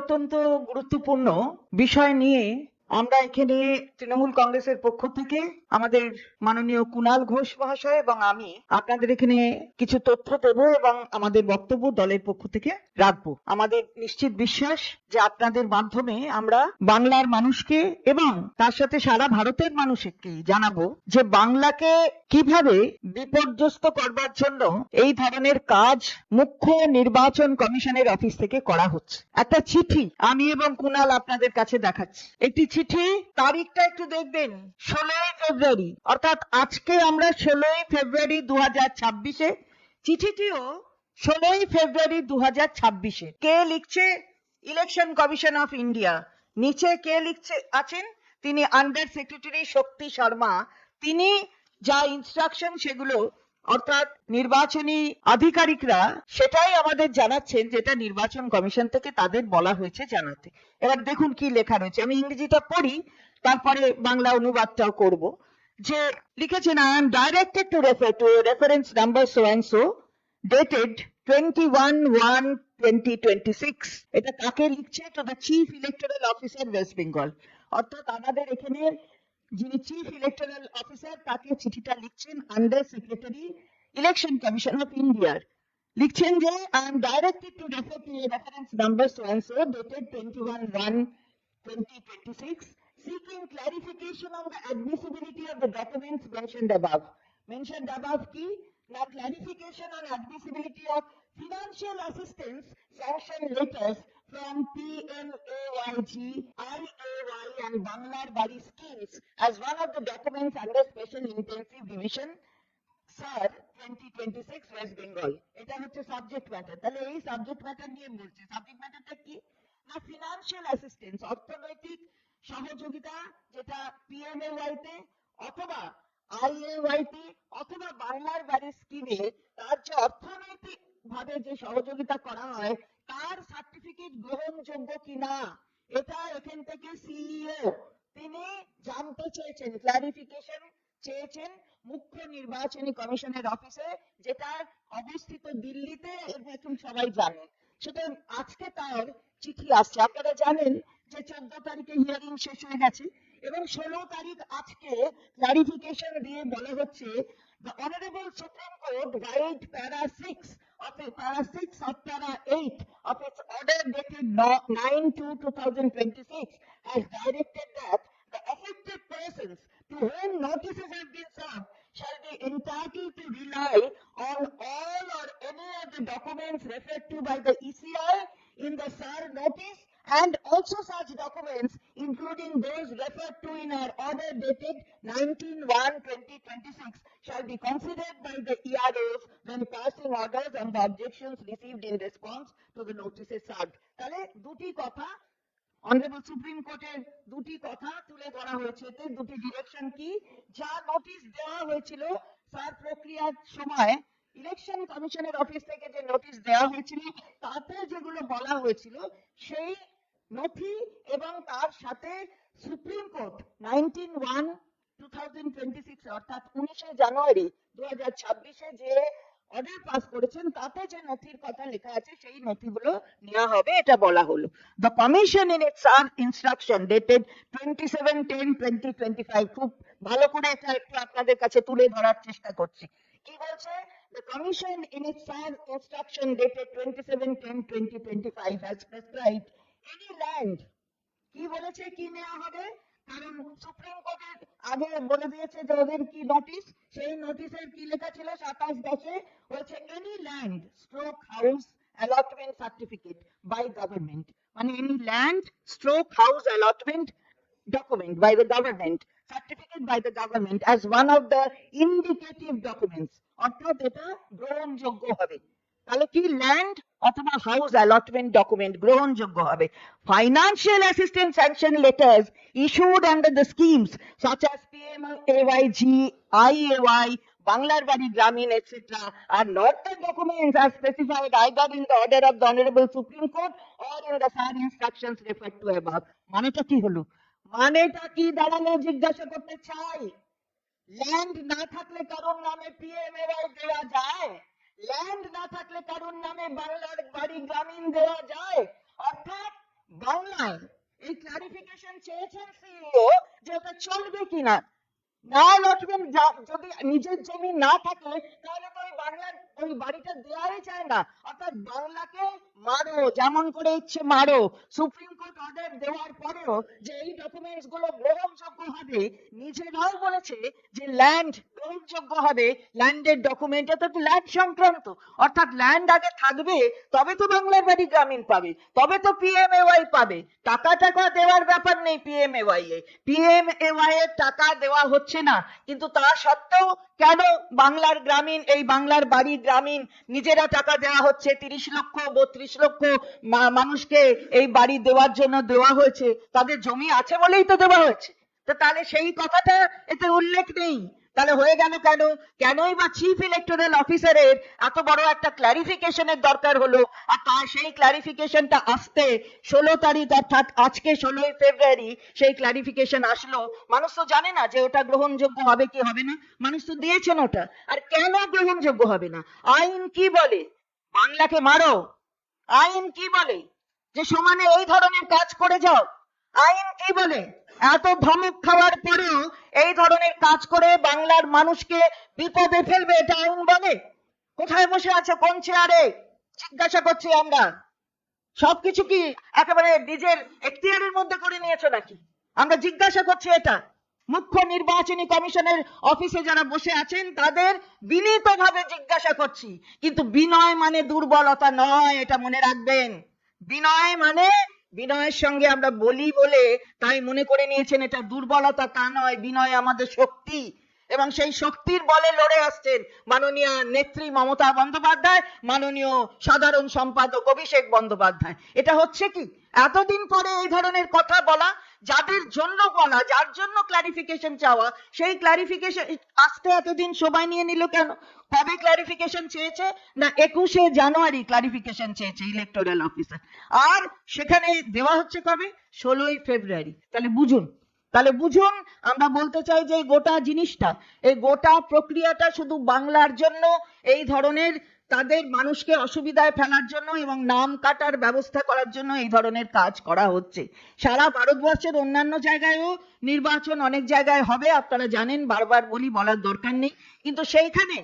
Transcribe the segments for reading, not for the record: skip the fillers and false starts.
অত্যন্ত গুরুত্বপূর্ণ বিষয় নিয়ে আমরা এখানে তৃণমূল কংগ্রেসের পক্ষ থেকে আমাদের মাননীয় কুণাল ঘোষ মহাশয় এবং আমি আপনাদের এখানে কিছু তথ্য দেব এবং আমাদের বক্তব্য দলের পক্ষ থেকে রাখবো। আমাদের নিশ্চিত বিশ্বাস যে আপনাদের মাধ্যমে আমরা বাংলার মানুষকে এবং তার সাথে সারা ভারতের মানুষকে জানাবো যে বাংলাকে কিভাবে বিপর্যস্ত করবার জন্য এই ধরনের কাজ মুখ্য নির্বাচন কমিশনের অফিস থেকে করা হচ্ছে। একটা চিঠি আমি এবং কুণাল আপনাদের কাছে দেখাচ্ছি। একটি চিঠি, তারিখটা একটু দেখবেন, 16 ফেব্রুয়ারি, অর্থাৎ আজকে আমরা 16 ফেব্রুয়ারি 2026-এ, চিঠিটিও 16 ফেব্রুয়ারি 2026-এ। কে লিখছে? Election commission of India. নিচে কে লিখছে আছেন? তিনি আন্ডার সেক্রেটারি শক্তি শর্মা। তিনি যা ইনস্ট্রাকশন সেগুলো অর্থাৎ নির্বাচনী আধিকারিকরা সেটাই আমাদের জানাচ্ছেন, যেটা নির্বাচন কমিশন থেকে তাদের বলা হয়েছে জানাতে। এবার দেখুন কি লেখা রয়েছে, আমি ইংরেজিটা পড়ি তারপরে বাংলা অনুবাদটাও করব। যে লিখেছেন, I am directed to refer to reference number so and so dated 21/1/2026। এটা কাকে লিখছে? To the chief electoral officer West Bengal. অর্থাৎ আমাদের এখানে যিনি চিফ ইলেকটোরাল অফিসার তাকে চিঠিটা লিখছেন under secretary election commission of ইন্ডিয়ার। লিখছেন যে I am directed to refer to reference number so and so dated 21/1/2026 seeking clarification on the admissibility of the documents mentioned above. Mentioned above কি না? Clarification on admissibility of financial assistance sanction letters from PMAYG, IAY and Banglar Bari schemes as one of the documents under Special Intensive Division sir 2026 West Bengal. এটা হচ্ছে subject matter. তাহলে এই subject matter নিয়ে বলছে। Subject ম্যাটারটা কি না? Financial assistance, অর্থনৈতিক সহযোগিতা, যেটা পিএমএওয়াই তে অথবা আইএওয়াই তে অথবা বাংলার বাড়ি স্কিমে তার যে অর্থনৈতিক ভাবে যে সহযোগিতা করা হয় তার সার্টিফিকেট গ্রহণযোগ্য কিনা, এটা এখান থেকে সিইও তিনি জানতে চেয়েছেন, ক্লারিফিকেশন চেয়েছেন মুখ্য নির্বাচনী কমিশনের অফিসে, যেটা অবস্থিত দিল্লিতে। এখন সবাই জানেন সেটা আজকে তার চিঠি আসছে। আপনারা জানেন যে 14 তারিখে হিয়ারিং শেষ হয়ে গেছে এবং 16 তারিখ আজকে ক্লারিফিকেশন দিয়ে বলা হচ্ছে the honorable supreme court right para 6 of para 8 of its order dated 9/2/2026 has directed that the affected persons to whom notices have been served shall be entitled to rely on all or any of the documents referred to by the ECI in the SAR notice, and also such documents, including those referred to in our order dated 19/1/2026, shall be considered by the EROs when passing orders on the objections received in response to the notices served. তাহলে দুটি কথা honourable supreme কোর্টের দুটি কথা তুলে ধরা হয়েছে। এতে দুটি ডিরেকশন কি, যা নোটিশ দেওয়া হয়েছিল সার প্রক্রিয়ার সময় ইলেকশন কমিশনের অফিস থেকে যে নোটিশ দেওয়া হয়েছিল তাতে যেগুলো বলা হয়েছিল সেই নথি এবং তার সাথে সুপ্রিম কোর্ট 19/1/2026 অর্থাৎ 19শে জানুয়ারি 2026-এ যে অর্ডার পাস করেছেন তাতে যে নথির কথা লেখা আছে সেই নথিগুলো নেওয়া হবে, এটা বলা হলো। The commission in it's instruction dated 27/10/2025, খুব ভালো করে এটা একটু আপনাদের কাছে তুলে ধরার চেষ্টা করছি। কি বলছে? The commission in its instruction dated 27/10/2025 has prescribed any land, কি বলেছে কি নেওয়া হবে, কারণ সুপ্রিম কোর্টের আগে বলে দিয়েছে যে ওদের কি নোটিশ, সেই নোটিশের কি লেখা ছিল 27/10-এ হচ্ছে any land stroke house allotment certificate by government, মানে any land stroke house allotment document by the government, certificate by the government as one of the indicative documents, অর্থাৎ এটা গ্রহণযোগ্য হবে। তাহলে কি ল্যান্ড অথবা হাউস অ্যালটমেন্ট ডকুমেন্ট গ্রহণযোগ্য হবে। Financial assistance sanction letters issued under the schemes such as PMAYG, IAY, Banglar Bari Gramin, etc. are not the documents as specified either in the order of the Honorable Supreme Court or in the SAR instructions referred to above. মানেটা কি হলো? মানেটা কি দাঁড়ালো জিজ্ঞাসা করতে চাই। Land না থাকলে কারোর নামে পিএমএওয়াই দেওয়া যায়? ল্যান্ড না থাকলে কারোর নামে বাংলার বাড়ি গ্রামীণ দেওয়া যায়? অর্থাৎ চলবে কিনা। না অ্যালটমেন্ট যদি নিজের জমি না থাকে তাহলে তো ওই বাংলার ওই বাড়িটা দেওয়াই যায় না। অর্থাৎ বাংলাকে মারো, যেমন করে ইচ্ছে মারো, সুপ্রিম কোর্ট অর্ডার দেওয়ার পরেও যে এই ডকুমেন্টস গুলো গ্রহণযোগ্য হবে, নিজেরাও বলেছে যে ল্যান্ড গ্রহণযোগ্য হবে, ল্যান্ডের ডকুমেন্ট, এটা তো ল্যান্ড সংক্রান্ত, অর্থাৎ ল্যান্ড আগে থাকবে তবে তো বাংলার বাড়ি গ্রামীণ পাবে, তবে তো পিএমএওয়াই পাবে। টাকা টাকা দেওয়ার ব্যাপার নেই পিএমএওয়াই এর টাকা দেওয়া হচ্ছে না, কিন্তু তা সত্ত্বেও কেন বাংলার গ্রামীণ, এই বাংলার বাড়ি গ্রামীণ নিজেরা টাকা দেওয়া হচ্ছে? 30 লক্ষ 32 লক্ষ মানুষকে এই বাড়ি দেওয়ার জন্য দেওয়া হয়েছে, তাদের জমি আছে বলেই তো দেওয়া হয়েছে। তো তাহলে সেই কথাটা এতে উল্লেখ নেই। তাহলে হয়ে গেল কেন? কেনই বা চিফ ইলেকটোরাল অফিসারের এত বড় একটা ক্লারিফিকেশনের দরকার হলো? আর তার সেই ক্লারিফিকেশনটা আসতে 16 তারিখ, অর্থাৎ আজকে 16 ফেব্রুয়ারি সেই ক্লারিফিকেশন আসলো। মানুষ তো জানে না যে ওটা গ্রহণযোগ্য হবে কি হবে না, মানুষ তো দিয়েছেন ওটা। আর কেন গ্রহণযোগ্য হবে না? আইন কি বলে? বাংলাকে মারো। আইন কি বলে? যে সমানে এই ধরনের কাজ করে যাও। আইন কি বলে? এত ধমক খাওয়ার পরেও এই ধরনের কাজ করে বাংলার মানুষকে বিপদে ফেলবে, এটা আইন বলে? কোথায় বসে আছে, কোন চেয়ারে? জিজ্ঞাসা করছি আমরা। সবকিছু কি একেবারে নিজের এখতিয়ারের মধ্যে করে নিয়েছো নাকি? আমরা জিজ্ঞাসা করছি এটা। মুখ্য নির্বাচনী কমিশনের অফিসে যারা বসে আছেন তাদের বিনীতভাবে জিজ্ঞাসা করছি। কিন্তু বিনয় মানে দুর্বলতা নয়, এটা মনে রাখবেন। বিনয় মানে, বিনয়ের সঙ্গে আমরা বলি বলে তাই মনে করে নিয়েছেন এটা দুর্বলতা, তা নয়। বিনয় আমাদের শক্তি, এবং সেই শক্তির বলে লড়ে আসছেন মাননীয় নেত্রী মমতা বন্দ্যোপাধ্যায়, মাননীয় সাধারণ সম্পাদক অভিষেক বন্দ্যোপাধ্যায়। এটা হচ্ছে কি এতদিন পরে এই ধরনের কথা বলা, যাদের জন্য বলা, যার জন্য ক্লারিফিকেশন চাওয়া, সেই ক্লারিফিকেশন আসতে এতদিন সময় নিয়ে নিল কেন? কবে ক্লারিফিকেশন চেয়েছে? না 21শে জানুয়ারি ক্লারিফিকেশন চেয়েছে ইলেকটোরাল অফিসার, আর সেখানে দেওয়া হচ্ছে কবে? 16ই ফেব্রুয়ারি। তাহলে বুঝুন আমরা বলতে চাই যে গোটা জিনিসটা, এই গোটা প্রক্রিয়াটা শুধু বাংলার জন্য, এই ধরনের তাদের মানুষকে অসুবিধায় ফেলার জন্য এবং নাম কাটার ব্যবস্থা করার জন্য এই ধরনের কাজ করা হচ্ছে। সারা ভারতবর্ষের অন্যান্য জায়গায়ও নির্বাচন অনেক জায়গায় হবে, আপনারা জানেন, বারবার বলি, বলার দরকার নেই, কিন্তু সেইখানে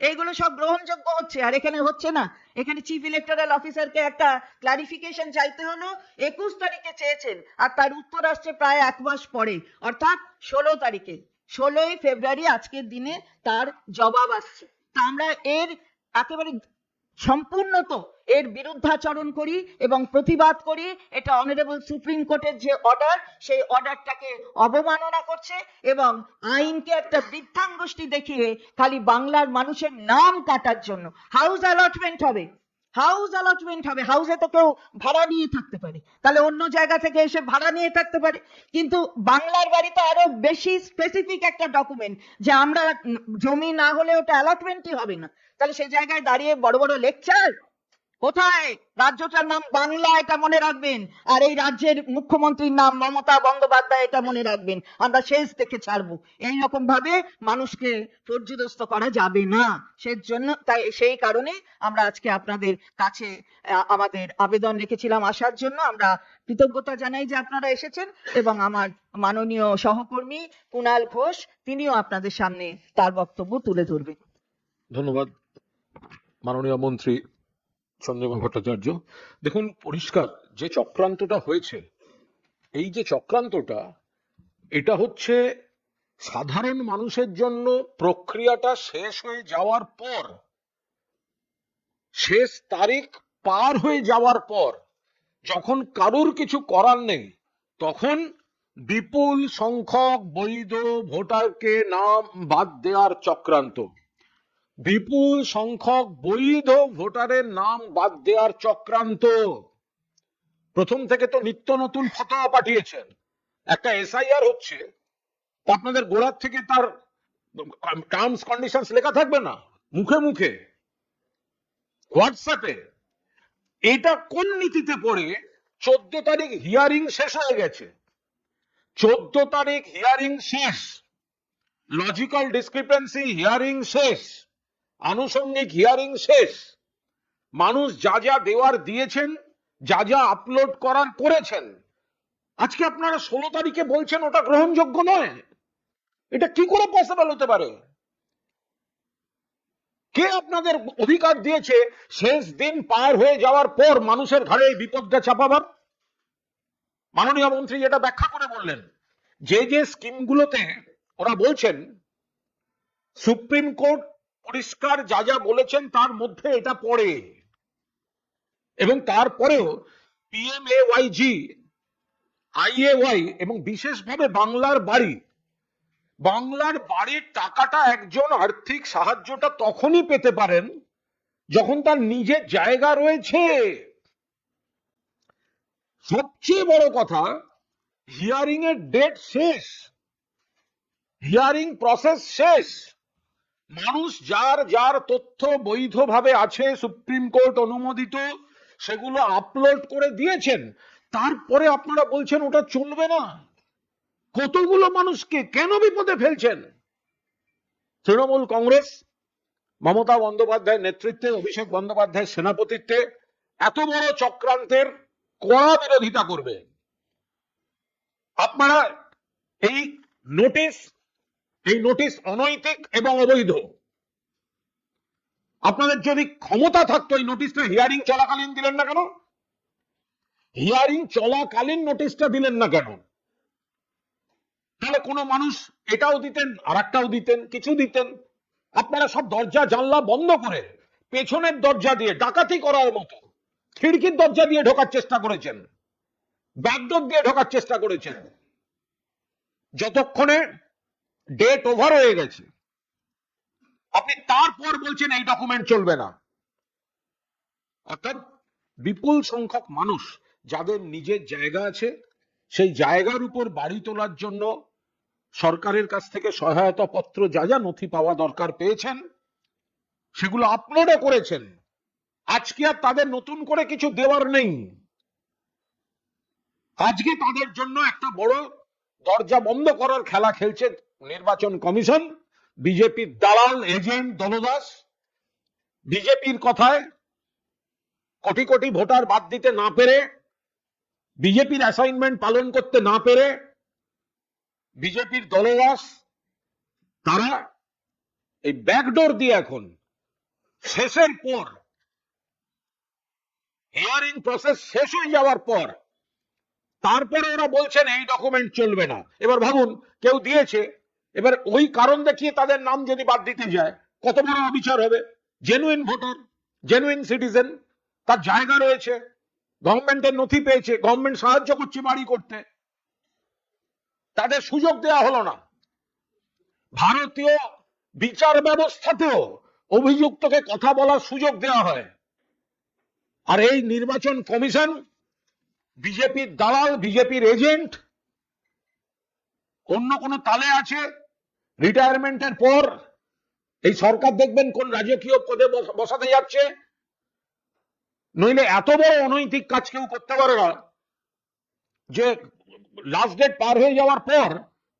এইগুলো সব গ্রহণযোগ্য হচ্ছে, আর এখানে হচ্ছে না। এখানে চিফ ইলেকটোরাল অফিসারকে একটা ক্লারিফিকেশন চাইতে হলো, 21 তারিখে চেয়েছেন, আর তার উত্তর আসছে প্রায় 1 মাস পরে, অর্থাৎ 16 তারিখে, 16ই ফেব্রুয়ারি আজকের দিনে তার জবাব আসছে। তা আমরা এর একেবারে সম্পূর্ণত এর বিরুদ্ধাচরণ করি এবং প্রতিবাদ করি। এটা অনারেবল সুপ্রিম কোর্টের যে অর্ডার, সেই অর্ডারটাকে অবমাননা করছে এবং আইনকে একটা বৃদ্ধাঙ্গুষ্টি দেখিয়ে খালি বাংলার মানুষের নাম কাটার জন্য হাউস অ্যালটমেন্ট হবে। হাউসে তো কেউ ভাড়া নিয়ে থাকতে পারে, তাহলে অন্য জায়গা থেকে এসে ভাড়া নিয়ে থাকতে পারে, কিন্তু বাংলার বাড়িতে আরো বেশি স্পেসিফিক একটা ডকুমেন্ট, যে আমরা জমি না হলে ওটা অ্যালটমেন্টই হবে না। তাহলে সেই জায়গায় দাঁড়িয়ে বড় বড় লেকচার কোথায়? রাজ্যটার নাম বাংলা, এটা মনে রাখবেন, আর এই রাজ্যের মুখ্যমন্ত্রীর নাম মমতা বন্দ্যোপাধ্যায়, এটা মনে রাখবেন। আমরা শেষ থেকে ছাড়বো, এইরকম ভাবে মানুষকে পর্যদস্ত করা যাবে না। সেজন্য তাই সেই কারণে আমরা আজকে আপনাদের কাছে আমাদের আবেদন রেখেছিলাম আসার জন্য। আমরা কৃতজ্ঞতা জানাই যে আপনারা এসেছেন, এবং আমার মাননীয় সহকর্মী কুণাল ঘোষ তিনিও আপনাদের সামনে তার বক্তব্য তুলে ধরবেন। ধন্যবাদ মাননীয় মন্ত্রী চন্দ্রমোহন ভট্টাচার্য। দেখুন, পরিষ্কার যে চক্রান্তটা হয়েছে, এই যে চক্রান্তটা, এটা হচ্ছে সাধারণ মানুষের জন্য প্রক্রিয়াটা শেষ হয়ে যাওয়ার পর, শেষ তারিখ পার হয়ে যাওয়ার পর, যখন কারুর কিছু করার নেই, তখন বিপুল সংখ্যক বৈধ ভোটারকে নাম বাদ দেওয়ার চক্রান্ত, বিপুল সংখ্যক বৈধ ভোটারের নাম বাদ দেওয়ার চক্রান্ত। প্রথম থেকে তো নিত্য নতুন ফতোয়া পাঠিয়েছেন। একটা এসআইআর হচ্ছে, আপনাদের গোড়ার থেকে তার টার্মস কন্ডিশনস লেখা থাকবে না মুখে মুখে, হোয়াটসঅ্যাপে। এটা কোন নীতিতে পড়ে 14 তারিখ হিয়ারিং শেষ হয়ে গেছে, 14 তারিখ হিয়ারিং শেষ, লজিক্যাল ডিসক্রিপেন্সি হিয়ারিং শেষ, আনুষঙ্গিক হিয়ারিং শেষ, মানুষ যা যা দেওয়ার দিয়েছেন, যা যা আপলোড করার করেছেন, আজকে আপনারা 16 তারিখে বলছেন ওটা গ্রহণযোগ্য নয়। এটা কি করে পসিবল হতে পারে? কে আপনাদের অধিকার দিয়েছে শেষ দিন পার হয়ে যাওয়ার পর মানুষের ঘাড়ে এই বিপদটা চাপাবার? মাননীয় মন্ত্রী যেটা ব্যাখ্যা করে বললেন, যে যে স্কিমগুলোতে ওরা বলছেন সুপ্রিম কোর্ট পরিষ্কার যা যা বলেছেন তার মধ্যে এটা পড়ে, এবং তারপরেও পিএমএওয়াইজি, আইএওয়াই এবং বিশেষভাবে বাংলার বাড়ির টাকাটা একজন আর্থিক সাহায্যটা তখনই পেতে পারেন যখন তার নিজের জায়গা রয়েছে। সবচেয়ে বড় কথা, হিয়ারিং এর ডেট শেষ, হিয়ারিং প্রসেস শেষ, মানুষ যার যার তথ্য বৈধভাবে আছে সুপ্রিম কোর্ট অনুমোদিত সেগুলো আপলোড করে দিয়েছেন, তারপরে আপনারা বলছেন ওটা চলবে না। কতগুলো মানুষকে কেন বিপদে ফেলছেন? তৃণমূল কংগ্রেস মমতা বন্দ্যোপাধ্যায়ের নেতৃত্বে, অভিষেক বন্দ্যোপাধ্যায়ের সেনাপতিত্বে এত বড় চক্রান্তের কড়া বিরোধিতা করবে। আপনারা এই নোটিশ অনৈতিক এবং অবৈধ। আপনাদের যদি ক্ষমতা থাকতো এই নোটিশটা হিয়ারিং চলাকালীন দিলেন না কেন? হিয়ারিং চলাকালীন নোটিশটা দিলেন না কেন? তাহলে কোনো মানুষ এটাও দিতেন আর একটাও দিতেন, কিছু দিতেন। আপনারা সব দরজা জানলা বন্ধ করে পেছনের দরজা দিয়ে ডাকাতি করার মতো খিড়কির দরজা দিয়ে ঢোকার চেষ্টা করেছেন, ব্যাকডোর দিয়ে ঢোকার চেষ্টা করেছেন, যতক্ষণে ডেট ওভার হয়ে গেছে আপনি তারপর বলছেন এই ডকুমেন্ট চলবে না। অর্থাৎ বিপুল সংখ্যক মানুষ যাদের নিজের জায়গা আছে, সেই জায়গার উপর বাড়ি তোলার জন্য সরকারের কাছ থেকে সহায়তা পত্র যা যা নথি পাওয়া দরকার পেয়েছেন, সেগুলো আপলোডও করেছেন। আজকে আর তাদের নতুন করে কিছু দেওয়ার নেই। আজকে তাদের জন্য একটা বড় দরজা বন্ধ করার খেলা খেলছে নির্বাচন কমিশন। বিজেপির দালাল, এজেন্ট, দলদাস বিজেপির কথায় কোটি কোটি ভোটার বাদ দিতে না পেরে, বিজেপির অ্যাসাইনমেন্ট পালন করতে না পেরে, বিজেপির দলদাস তারা এই ব্যাকডোর দিয়ে এখন শেষের পর, হিয়ারিং প্রসেস শেষ হয়ে যাওয়ার পর তারপরে ওরা বলছেন এই ডকুমেন্ট চলবে না। এবার ভাবুন, কেউ দিয়েছে, এবার ওই কারণ দেখিয়ে তাদের নাম যদি বাদ দিতে যায় কত বড় অবিচার হবে। জেনুইন ভোটার, জেনুইন সিটিজেন, তার জায়গা রয়েছে, গভর্নমেন্টের নথি পেয়েছে, গভর্নমেন্ট সাহায্য করছে বাড়ি করতে, তাদের সুযোগ দেওয়া হলো না। ভারতীয় বিচার ব্যবস্থাতেও অভিযুক্তকে কথা বলার সুযোগ দেওয়া হয়, আর এই নির্বাচন কমিশন বিজেপির দালাল, বিজেপির এজেন্ট, অন্য কোন তালে আছে। রিটায়ারমেন্টের পর এই সরকার দেখবেন কোন রাজকীয় পদে বসাতে যাচ্ছে, নইলে এত বড় অনৈতিক কাজ কেউ করতে পারে না যে লাস্ট ডেট পার হয়ে যাওয়ার পর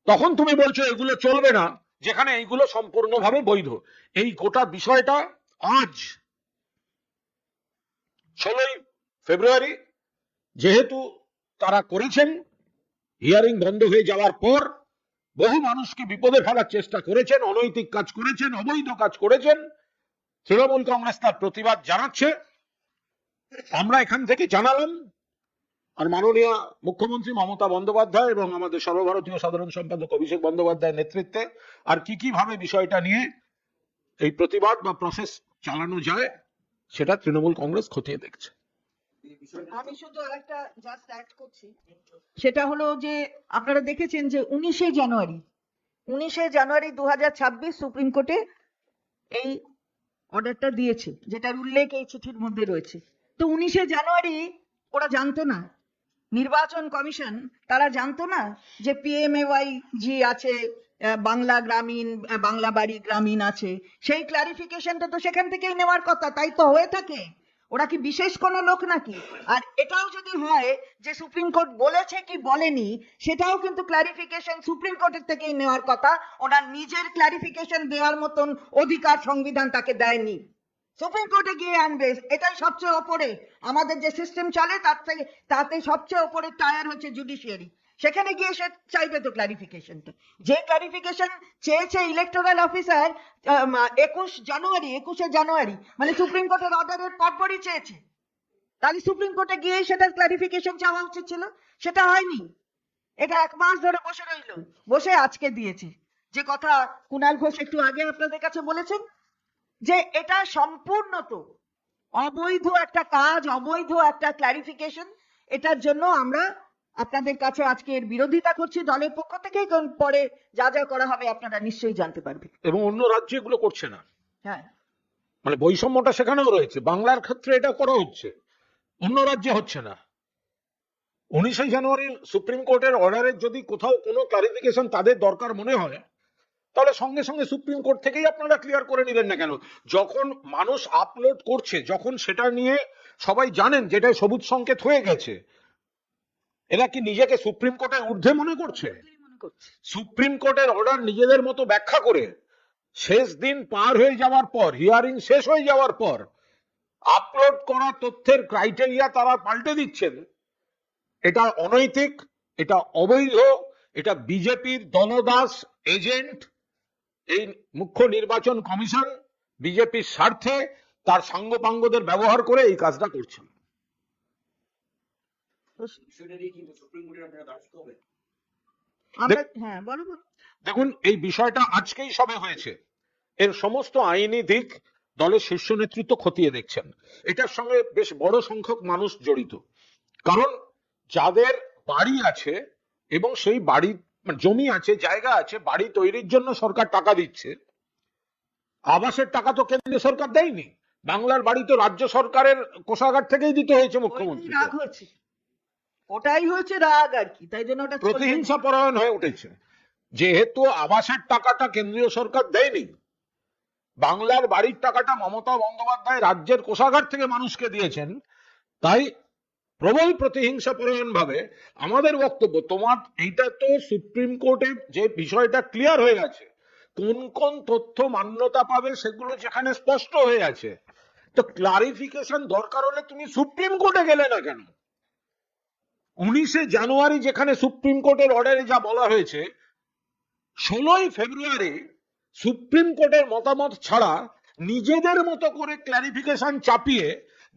তখন তুমি বলছো এগুলো চলবে না, যেখানে এইগুলো সম্পূর্ণভাবে বৈধ। এই গোটা বিষয়টা আজ 16ই ফেব্রুয়ারি যেহেতু তারা করেছেন, হিয়ারিং বন্ধ হয়ে যাওয়ার পর বহু মানুষকে বিপদে ফেলার চেষ্টা করেছেন, অনৈতিক কাজ করেছেন, অবৈধ কাজ করেছেন। তৃণমূল কংগ্রেস তার প্রতিবাদ জানাচ্ছে, আমরা এখান থেকে জানালাম। আর মাননীয় মুখ্যমন্ত্রী মমতা বন্দ্যোপাধ্যায় এবং আমাদের সর্বভারতীয় সাধারণ সম্পাদক অভিষেক বন্দ্যোপাধ্যায়ের নেতৃত্বে আর কি ভাবে বিষয়টা নিয়ে এই প্রতিবাদ বা প্রসেস চালানো যায় সেটা তৃণমূল কংগ্রেস খতিয়ে দেখছে। আমি শুধু আরেকটা জাস্ট অ্যাড করছি, সেটা হলো যে আপনারা দেখেছেন যে 19শে জানুয়ারি 2026 সুপ্রিম কোর্টে এই অর্ডারটা দিয়েছে, যেটার উল্লেখ এই চিঠির মধ্যে রয়েছে। তো 19শে জানুয়ারি ওরা জানতো না, নির্বাচন কমিশন তারা জানতো না যে পিএমএওয়াই জি আছে, বাংলা গ্রামীণ, বাংলা বাড়ি গ্রামীণ আছে, সেই ক্লারিফিকেশনটা তো সেখান থেকেই নেওয়ার কথা। তাই তো হয়ে থাকে। ওরা কি বিশেষ কোনো লোক নাকি? আর এটাও যদি হয় যে সুপ্রিম কোর্ট বলেছে কি বলেনি, সেটাও কিন্তু ক্লারিফিকেশন সুপ্রিম কোর্টের থেকেই নেওয়ার কথা। ওনার নিজের ক্লারিফিকেশন দেওয়ার মতন অধিকার সংবিধান তাকে দেয়নি। সুপ্রিম কোর্টে গিয়ে আনবে, এটাই সবচেয়ে ওপরে আমাদের যে সিস্টেম চলে তাতে সবচেয়ে ওপরে টায়ার হচ্ছে জুডিশিয়ারি। সেখানে গিয়ে সে চাইবে তো ক্লারিফিকেশনটা, যে ক্লারিফিকেশন চেয়েছে ইলেকটোরাল অফিসার 21শে জানুয়ারি, মানে সুপ্রিম কোর্টের অর্ডারের পরপরই চেয়েছে। তাহলে সুপ্রিম কোর্টে গিয়ে সেটার ক্লারিফিকেশন চাওয়া উচিত ছিল, সেটা হয়নি। এটা 1 মাস ধরে বসে রইল, বসে আজকে দিয়েছে। যে কথা কুণাল ঘোষ একটু আগে আপনাদের কাছে বলেছেন, যে এটা সম্পূর্ণ তো অবৈধ একটা কাজ, অবৈধ একটা ক্লারিফিকেশন। এটার জন্য আমরা আপনাদের কাছে আজকে এর বিরোধিতা করছি দলের পক্ষ থেকে, কারণ পরে যা যা করা হবে আপনারা নিশ্চয়ই জানতে পারবেন। এবং অন্য রাজ্যে এগুলো করছে না, হ্যাঁ, মানে বৈষম্যটা সেখানেও রয়েছে। বাংলার ক্ষেত্রে এটা করা হচ্ছে, অন্য রাজ্যে হচ্ছে না। 19শে জানুয়ারি সুপ্রিম কোর্টের অর্ডারের যদি কোথাও কোনো ক্লারিফিকেশন তাদের দরকার মনে হয়, তাহলে সঙ্গে সঙ্গে সুপ্রিম কোর্ট থেকেই আপনারা ক্লিয়ার করে নিলেন না কেন? যখন মানুষ আপলোড করছে, যখন সেটা নিয়ে সবাই জানেন যেটা সবুজ সংকেত হয়ে গেছে, এরা কি নিজেকে সুপ্রিম কোর্টের ঊর্ধ্বে মনে করছে? মনে করছি সুপ্রিম কোর্টের অর্ডার নিজেদের মতো ব্যাখ্যা করে শেষ দিন পার হয়ে যাওয়ার পর, হিয়ারিং শেষ হয়ে যাওয়ার পর আপলোড করা তথ্যের ক্রাইটেরিয়া তারা পাল্টে দিচ্ছেন। এটা অনৈতিক, এটা অবৈধ, এটা বিজেপির দলদাস এজেন্ট। এই মুখ্য নির্বাচন কমিশন বিজেপির স্বার্থে তার সাঙ্গপাঙ্গদের ব্যবহার করে এই কাজটা করছেন। হ্যাঁ, বলো। দেখুন, এই বিষয়টা আজকেই সবে হয়েছে, এর সমস্ত আইনি দিক দলের শীর্ষ নেতৃত্ব খতিয়ে দেখছেন। এটার সঙ্গে বেশ বড় সংখ্যক মানুষ জড়িত, কারণ যাদের বাড়ি আছে এবং সেই বাড়ি জমি আছে, জায়গা আছে, বাড়ি তৈরির জন্য সরকার টাকা দিচ্ছে, আবাসের টাকা তো কেন্দ্রীয় সরকার দেয়নি, বাংলার বাড়ি তো রাজ্য সরকারের কোষাগার থেকেই দিতে হয়েছে মুখ্যমন্ত্রী। রাগ হচ্ছে, ওটাই হচ্ছে রাগ আর কি, তাই জন্য ওটা প্রতিহিংসা পরায়ণ হয়ে উঠেছে। যেহেতু আবাসের টাকাটা কেন্দ্রীয় সরকার দেয়নি, বাংলার বাড়ির টাকাটা মমতা বন্দ্যোপাধ্যায় রাজ্যের কোষাগার থেকে মানুষকে দিয়েছেন, তাই প্রবল প্রতিহিংসা পরায়ণ ভাবে আমাদের বক্তব্য, তোমার এইটা তো সুপ্রিম কোর্টে যে বিষয়টা ক্লিয়ার হয়ে গেছে, কোন কোন তথ্য মান্যতা পাবে সেগুলো যেখানে স্পষ্ট হয়ে আছে, তো ক্লারিফিকেশন দরকার হলে তুমি সুপ্রিম কোর্টে গেলে না কেন? 19শে জানুয়ারি যেখানে সুপ্রিম কোর্টের অর্ডারে যা বলা হয়েছে, 16ই ফেব্রুয়ারি সুপ্রিম কোর্টের মতামত ছাড়া নিজেদের মতো করে ক্লারিফিকেশন চাপিয়ে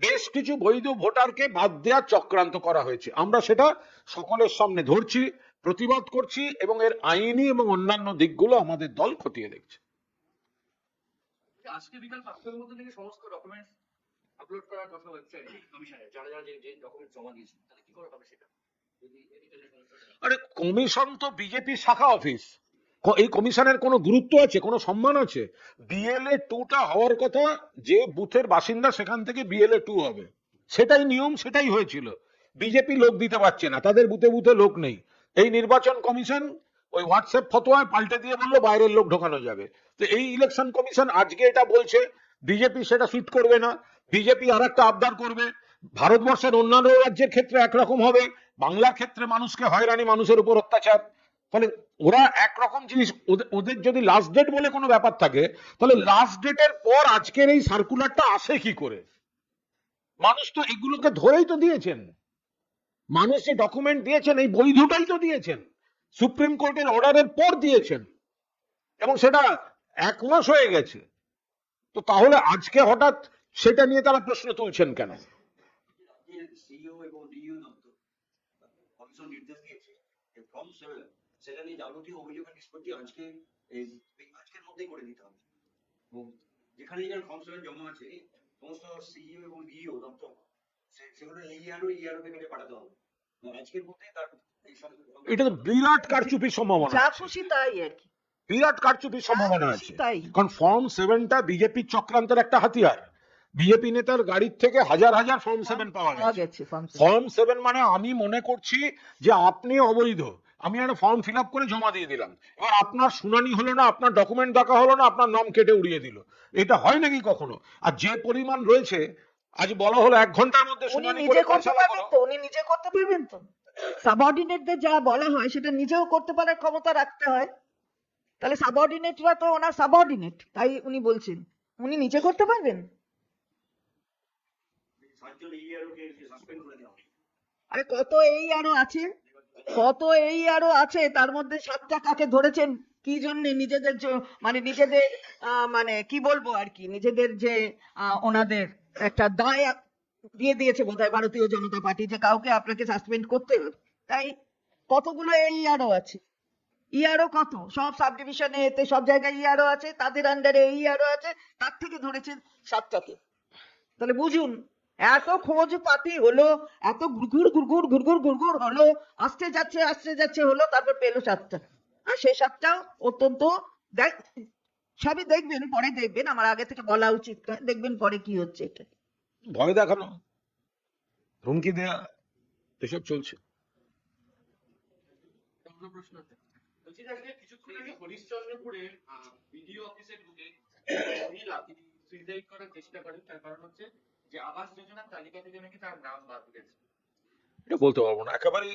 বেশ কিছু বৈধ ভোটারকে বাদ দেওয়ার চক্রান্ত করা হয়েছে। আমরা সেটা সকলের সামনে ধরছি, প্রতিবাদ করছি, এবং এর আইনি এবং অন্যান্য দিকগুলো আমাদের দল খতিয়ে দেখছে। আজকে বিকাল 5টার মধ্যে থেকে সমস্ত ডকুমেন্টস আপলোড করার কথা ওয়েবসাইটে কমিশনে, যারা যারা যে ডকুমেন্ট জমা দিয়েছেন, তাহলে কি করে হবে সেটা? যদি আরে, কমিশন তো বিজেপি শাখা অফিস, এই কমিশনের কোনো গুরুত্ব আছে, কোনো সম্মান আছে? বিএলএ 2টা হওয়ার কথা, যে বুথের বাসিন্দা সেখান থেকে বিএলএ 2 হবে, সেটাই নিয়ম, সেটাই হয়েছিল। বিজেপি লোক দিতে পারছে না, তাদের বুথে বুথে লোক নেই। এই নির্বাচন কমিশন ওই হোয়াটসঅ্যাপ ফতোয়ায় পাল্টে দিয়ে বললো বাইরের লোক ঢোকানো যাবে। তো এই ইলেকশন কমিশন আজকে এটা বলছে, বিজেপি সেটা সুট করবে না। বিজেপি আর একটা আবদার করবে, ভারতবর্ষের অন্যান্য রাজ্যের ক্ষেত্রে একরকম হবে, বাংলার ক্ষেত্রে মানুষকে হয়রানি, মানুষের উপর অত্যাচার। ফলে ওরা একরকম জিনিস, ওদের যদি লাস্ট ডেট বলে কোনো ব্যাপার থাকে, তাহলে লাস্ট ডেটের পর আজকের এই সার্কুলারটা আসে কি করে? মানুষ তো এগুলোকে ধরেই তো দিয়েছেন, মানুষ যে ডকুমেন্ট দিয়েছেন এই বৈধটাই তো দিয়েছেন, সুপ্রিম কোর্টের অর্ডারের পর দিয়েছেন, এবং সেটা 1 মাস হয়ে গেছে। তো তাহলে আজকে হঠাৎ সেটা নিয়ে তারা প্রশ্ন তুলছেন কেন? সিইও এবং ডিইও দপ্তর কমিশন নির্দেশ দিয়েছে যে ফর্ম 7 সেটা নিয়ে যাবতীয় অভিযোগের নিষ্পত্তি আজকের মধ্যেই করে দিতে হবে। এবং যেখানে যেখানে ফর্ম 7 জমা আছে সমস্ত সিইও এবং ডিইও দপ্তর সেগুলো ইআরও থেকে পাঠাতে হবে আজকের মধ্যেই। তার এটা তো বিরাট কারচুপির সম্ভাবনা যা আছে, খুশি তাই আর কি, বিরাট কারচুপির সম্ভাবনা আছে। তাই। কারণ ফর্ম 7টা বিজেপির চক্রান্তের একটা হাতিয়ার। বিজেপি নেতার গাড়ির থেকে হাজার হাজার ফর্ম 7 পাওয়া গেছে। ফর্ম 7 মানে আমি মনে করছি যে আপনি অবৈধ, আমি একটা ফর্ম ফিল আপ করে জমা দিয়ে দিলাম, এবার আপনার শুনানি হলো না, আপনার ডকুমেন্ট দেখা হলো না, আপনার নাম কেটে উড়িয়ে দিল। এটা হয় নাকি কখনো? আর যে পরিমাণ রয়েছে, আজ বলা হলো 1 ঘন্টার মধ্যে শুনানি করে ফয়সালা করো। উনি নিজে করতে পারবেন তো? সাবঅর্ডিনেটদের যা বলা হয় সেটা নিজেও করতে পারার ক্ষমতা রাখতে হয়। তাহলে সাবঅর্ডিনেটরা তো ওনার সাবঅর্ডিনেট, তাই উনি বলছেন উনি নিজে করতে পারবেন? 7 জন ERO-কে সাসপেন্ড করে দেওয়া হয়। আরে কত এই আরো আছে, কত এই আরো আছে, তার মধ্যে 7টা কাকে ধরেছেন কি জন্য? নিজেদের মানে নিজেদের মানে কি বলবো আর কি, নিজেদের যে ওনাদের একটা দায় দিয়ে দিয়েছে বোধহয় ভারতীয় জনতা পার্টি, যে কাউকে আপনাকে সাসপেন্ড করতে হবে। তাই কতগুলো এই আরো আছে, ইয়ারও কত, সব সাব ডিভিশনে এতে সব জায়গায় ইয়ারও আছে, তাদের আন্ডারে ইয়ারও আছে, তার থেকে ধরেছেন 7টাকে। তাহলে বুঝুন, এত খোঁজ পাতি হলো, এত ঘুরঘুর হলো, আসতে যাচ্ছে হলো, তারপর পেলো 7টা। আর সেই 7টাও অত্যন্ত সবই দেখবেন, পরে দেখবেন, আমার আগে থেকে বলা উচিত নয়, দেখবেন পরে কি হচ্ছে। এটা ভয় দেখানো, হুমকি দেয়া, এসব চলছে। অন্য প্রশ্ন আছে। বলছি যে আজকে কিছুক্ষণ আগে হরিশ্চন্দ্রপুরে বিডিও অফিসে ঢুকে মহিলা তিনি সুইসাইড করার চেষ্টা করেন, তার কারণ হচ্ছে যে আবাস যোজনার তালিকা থেকে নাকি তার নাম বাদ গেছে। এটা বলতে পারবো না, একেবারে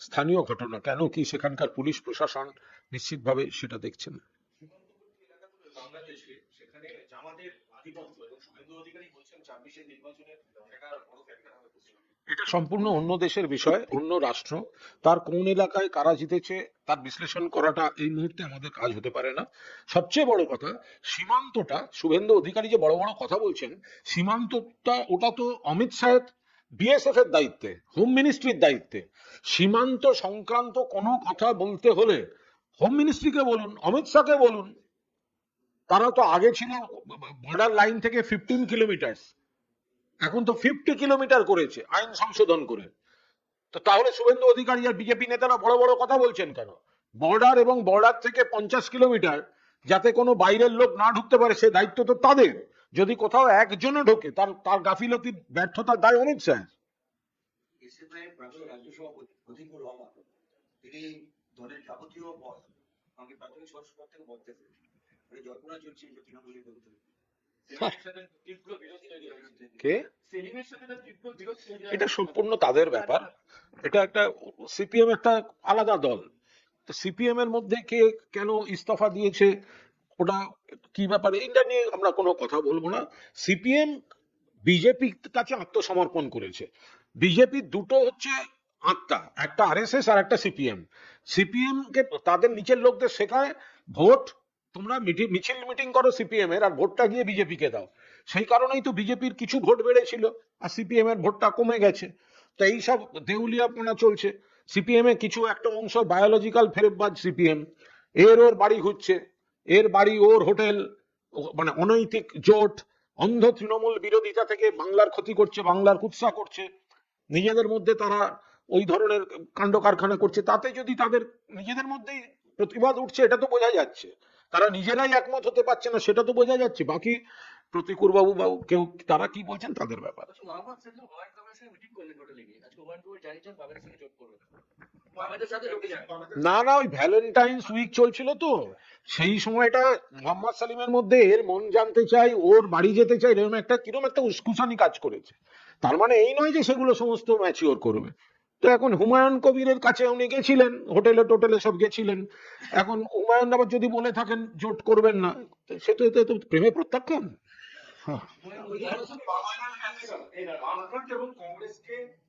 স্থানীয় ঘটনা, কেন কি সেখানকার পুলিশ প্রশাসন নিশ্চিতভাবে সেটা দেখছেন। সীমান্তবর্তী এলাকাগুলো বাংলাদেশে, সেখানে জামাতের আধিপত্য এবং শুভেন্দু অধিকারী বলছেন 26-এর নির্বাচনের একটা বড় ফ্যাক্টর হবে পশ্চিমবঙ্গে। এটা সম্পূর্ণ অন্য দেশের বিষয়, অন্য রাষ্ট্র, তার কোন এলাকায় কারা জিতেছে তার বিশ্লেষণ করাটা এই মুহূর্তে আমাদের কাজ হতে পারে না। সবচেয়ে বড় কথা, সীমান্তটা, শুভেন্দু অধিকারী যে বড় বড় কথা বলছেন, সীমান্তটা ওটা তো অমিত শাহ বিএসএফ এর দায়িত্বে, হোম মিনিস্ট্রির দায়িত্বে। সীমান্ত সংক্রান্ত কোনো কথা বলতে হলে হোম মিনিস্ট্রিকে বলুন, অমিত শাহকে বলুন। তারা তো আগে ছিল বর্ডার লাইন থেকে 15 কিলোমিটার, এখন তো 50 কিলোমিটার করেছে আইন সংশোধন করে। তো তাহলে শুভেন্দু অধিকারী আর বিজেপি নেতারা বড় বড় কথা বলছেন কেন? বর্ডার এবং বর্ডার থেকে 50 কিলোমিটার যাতে কোনো বাইরের লোক না ঢুকতে পারে, সে দায়িত্ব তো তাদের। যদি কোথাও একজনও ঢোকে, তার তার গাফিলতি, ব্যর্থতার দায় অমিত শাহ। এসএফআই প্রাক্তন রাজ্য সভাপতি প্রতিকুর রহমান তিনি দলের যাবতীয় পদ আমাকে প্রাথমিক সদস্য পদ থেকে বদলে ফেলেছেন। জল্পনা চলছে যে তৃণমূলের বিরুদ্ধে সেলিমের সাথে তীব্র বিরোধ তৈরি হয়েছে। কে? সেলিমের সাথে তার তীব্র বিরোধ তৈরি এটা হয়েছে। সম্পূর্ণ তাদের ব্যাপার। এটা একটা সিপিএম একটা আলাদা দল, তো সিপিএম এর মধ্যে কে কেন ইস্তফা দিয়েছে, ওটা কি ব্যাপারে, এটা নিয়ে আমরা কোনো কথা বলবো না। সিপিএম বিজেপির কাছে আত্মসমর্পণ করেছে। বিজেপির দুটো হচ্ছে আত্মা, একটা আরএসএস আর একটা সিপিএম। সিপিএম কে তাদের নিচের লোকদের শেখায় ভোট, তোমরা মিছিল মিটিং করো সিপিএম এর, আর ভোটটা গিয়ে বিজেপি কে দাও। সেই কারণেই তো বিজেপির কিছু ভোট বেড়েছিল আর সিপিএম এর ভোটটা কমে গেছে। তো এই সব দেউলিয়াপনা চলছে। সিপিএম এ কিছু একটা অংশ বায়োলজিক্যাল ফেরতবাজ সিপিএম, এর ওর বাড়ি ঘুরছে, এর বাড়ি ওর হোটেল, মানে অনৈতিক জোট, অন্ধ তৃণমূল বিরোধিতা থেকে বাংলার ক্ষতি করছে, বাংলার কুৎসা করছে, নিজেদের মধ্যে তারা ওই ধরনের কাণ্ড কারখানা করছে। তাতে যদি তাদের নিজেদের মধ্যেই প্রতিবাদ উঠছে, এটা তো বোঝা যাচ্ছে। তারা নিজেরাই একমত হতে পারছে না, সেটা তো বোঝা যাচ্ছে। বাকি প্রতিকুর বাবু বা কেউ তারা কি বলছেন তাদের ব্যাপার। মোহাম্মদ সেলিম হুমায়ুন কবিরের সঙ্গে মিটিং করলেন হোটেলে গিয়ে। আজকে হুমায়ুন কবির জানিয়েছেন বাবার সঙ্গে জোট করবেন, বাবাদের সাথে জোটে যাবেন। না না, ওই ভ্যালেন্টাইন্স উইক চলছিল তো, সেই সময়টা মোহাম্মদ সালিমের মধ্যে এর মন জানতে চাই, ওর বাড়ি যেতে চাই, এরকম একটা কিরকম একটা উস্কুসানি কাজ করেছে। তার মানে এই নয় যে সেগুলো সমস্ত ম্যাচিওর করবে। তো এখন হুমায়ুন কবিরের কাছে উনি গেছিলেন, হোটেলে টোটেলে সব গেছিলেন। এখন হুমায়ুন আবার যদি বলে থাকেন জোট করবেন না, সে তো এতে তো প্রেমে প্রত্যাখ্যান। হ্যাঁ, বামফ্রন্ট এবং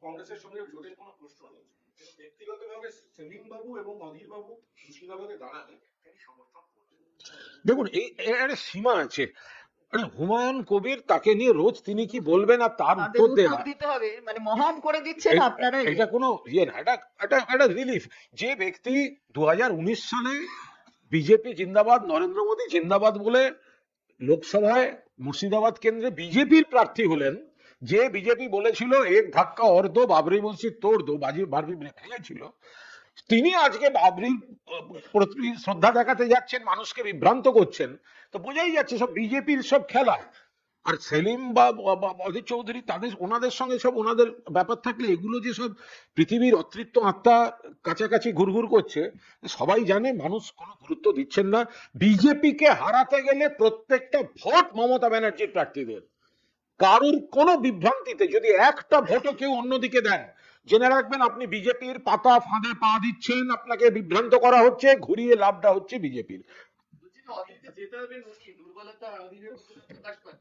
কংগ্রেসের সঙ্গে জোটের কোনো প্রশ্ন নেই, কিন্তু ব্যক্তিগতভাবে সেলিম বাবু এবং অধীর বাবু মুর্শিদাবাদে দাঁড়ালে তিনি সমর্থন করছেন। দেখুন এই এর একটা সীমা আছে। আরে হুমায়ুন কবির, তাকে নিয়ে রোজ তিনি কি বলবেন আর তার তাদের উত্তর দেওয়া, উত্তর দিতে হবে, মানে মহান করে দিচ্ছেন আপনারা। এটা কোনো ইয়ে না, এটা রিলিফ। যে ব্যক্তি 2019 সালে বিজেপি জিন্দাবাদ, নরেন্দ্র মোদী জিন্দাবাদ বলে লোকসভায় মুর্শিদাবাদ কেন্দ্রে বিজেপির প্রার্থী হলেন, যে বিজেপি বলেছিল এক ধাক্কা অর দো, বাবরি মসজিদ তোড় দো, বাবরি ভেঙেছিল, তিনি আজকে বাবরির প্রতি শ্রদ্ধা দেখাতে যাচ্ছেন, মানুষকে বিভ্রান্ত করছেন। তো বোঝাই যাচ্ছে সব বিজেপির সব খেলা। আর সেলিম বা অধীর চৌধুরী, তাদের ওনাদের সঙ্গে সব ওনাদের ব্যাপার থাকলে এগুলো যে সব পৃথিবীর অতৃপ্ত আত্মা কাছাকাছি ঘুরঘুর করছে, সবাই জানে, মানুষ কোনো গুরুত্ব দিচ্ছেন না। বিজেপিকে হারাতে গেলে প্রত্যেকটা ভোট মমতা ব্যানার্জির প্রার্থীদের। কারুর কোনো বিভ্রান্তিতে যদি একটা ভোটও কেউ অন্যদিকে দেন, জেনে রাখবেন আপনি বিজেপির পাতা ফাঁদে পা দিচ্ছেন, আপনাকে বিভ্রান্ত করা হচ্ছে, ঘুরিয়ে লাভটা হচ্ছে বিজেপির। বলছি অদিতকে যেতে হবে মুশকিল, দুর্বলতা অদিতের মধ্যে প্রকাশ পায়।